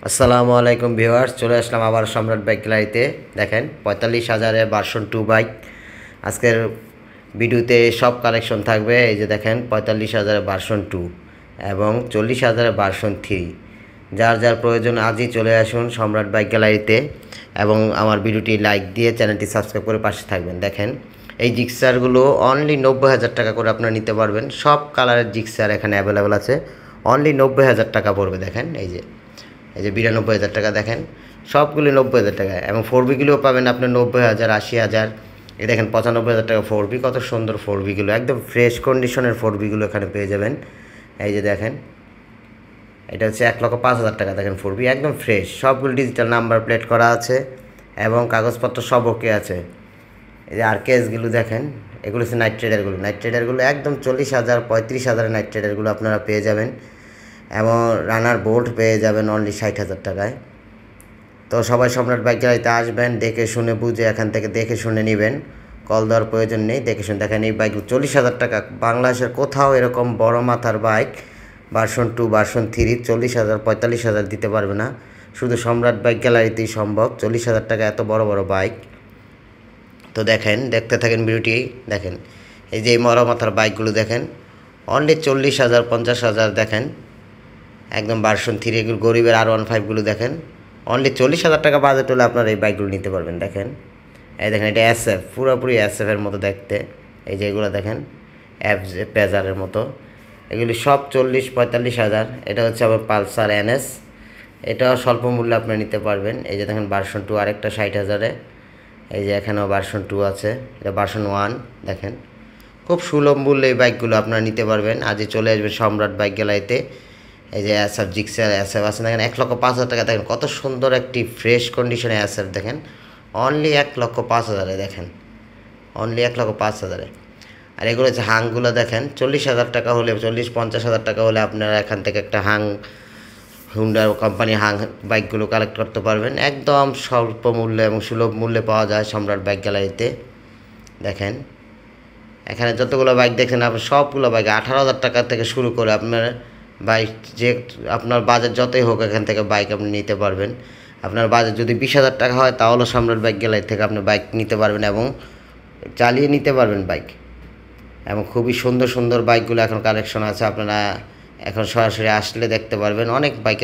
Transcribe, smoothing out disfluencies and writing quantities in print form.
আসসালামু আলাইকুম ভিউয়ার্স, চলে আসলাম আবার সম্রাট বাইক গ্যালারিতে। দেখেন 45,000-এর ভার্সন 2 বাইক আজকের ভিডিওতে সব কালেকশন থাকবে। এই যে দেখেন 45,000-এর ভার্সন 2 এবং 40,000-এর ভার্সন 3। যার যার প্রয়োজন আজই চলে আসুন সম্রাট বাইক গ্যালারিতে এবং আমার ভিডিওটি লাইক দিয়ে চ্যানেলটি সাবস্ক্রাইব করে পাশে থাকবেন। দেখেন এই জিক্সারগুলো অনলি 90,000 টাকা করে আপনারা নিতে পারবেন। সব কালারের জিক্সার এখানে অ্যাভেলেবেল আছে, অনলি 90,000 টাকা পড়বে। দেখেন এই যে 92,000 টাকা, দেখেন সবগুলি 90,000 টাকা এবং 4বিগুলোও পাবেন আপনি 90,000, 80,000। এই দেখেন 95,000 টাকা 4বি, কত সুন্দর 4বিগুলো, একদম ফ্রেশ কন্ডিশনের 4বিগুলো এখানে পেয়ে যাবেন। এই যে দেখেন এটা হচ্ছে 1,05,000 টাকা। দেখেন 4বি একদম ফ্রেশ, সবগুলো ডিজিটাল নাম্বার প্লেট করা আছে এবং কাগজপত্র সব ওকে আছে। এই যে আর কেসগুলো দেখেন, এগুলো হচ্ছে নাইট ট্রেডারগুলো একদম 40,000, 35,000 নাইট ট্রেডারগুলো আপনারা পেয়ে যাবেন এবং রানার বোল্ট পেয়ে যাবেন অনলি 60,000 টাকায়। তো সবাই সম্রাট বাইক গ্যালারিতে আসবেন, দেখে শুনে বুঝে এখান থেকে দেখে শুনে নেবেন, কল দেওয়ার প্রয়োজন নেই। দেখে শুনে দেখেন এই বাইক 40,000 টাকা। বাংলাদেশের কোথাও এরকম বড় মাথার বাইক ভার্সন 2, ভার্সন 3 40,000, 45,000 দিতে পারবে না, শুধু সম্রাট বাইক গ্যালারিতেই সম্ভব 40,000 টাকা এত বড় বড় বাইক। তো দেখেন, দেখতে থাকেন ভিডিওটি। দেখেন এই যে বড় মাথার বাইকগুলো দেখেন অনলি 40,000, 50,000। দেখেন একদম ভার্সন 3 এগুলো গরিবের R15গুলো দেখেন অনলি 40,000 টাকা বাজেট হলে আপনারা এই বাইকগুলো নিতে পারবেন। দেখেন এই দেখেন এটা SF, পুরোপুরি SF-এর মতো দেখতে। এই যে এগুলো দেখেন পেজারের মতো, এগুলি সব 40-45,000। এটা হচ্ছে আবার পালসার NS, এটাও স্বল্প মূল্যে আপনি নিতে পারবেন। এই যে দেখেন ভার্সন 2 আরেকটা 60,000-এ। এই যে এখানেও ভার্সন 2 আছে, এটা ভার্সন 1। দেখেন খুব সুলভ মূল্যে এই বাইকগুলো আপনারা নিতে পারবেন। আজই চলে আসবেন সম্রাট বাইক গ্যালারিতে। এই যে SF জিক্সার SF আছে, দেখেন 1,05,000 টাকা। দেখেন কত সুন্দর একটি ফ্রেশ কন্ডিশনে SF, দেখেন অনলি 1,05,000-এ। দেখেন অনলি 1,05,000-এ। আর এগুলো হচ্ছে হাংগুলো দেখেন 40,000 টাকা হলে, 40-50,000 টাকা হলে আপনারা এখান থেকে একটা হুন্ডা কোম্পানি বাইকগুলো কালেক্ট করতে পারবেন। একদম স্বল্প মূল্যে এবং সুলভ মূল্যে পাওয়া যায় সম্রাট বাইক গ্যালারিতে। দেখেন এখানে যতগুলো বাইক দেখছেন আপনি সবগুলো বাইক 18,000 টাকা থেকে শুরু করে আপনার বাইক, যে আপনার বাজেট যতই হোক এখান থেকে বাইক আপনি নিতে পারবেন। আপনার বাজেট যদি 20,000 টাকা হয় তাহলে সম্রাট বাইক গ্যালারি থেকে আপনি বাইক নিতে পারবেন এবং চালিয়ে নিতে পারবেন বাইক। এবং খুবই সুন্দর সুন্দর বাইকগুলো এখন কালেকশন আছে, আপনারা এখন সরাসরি আসলে দেখতে পারবেন অনেক বাইকের।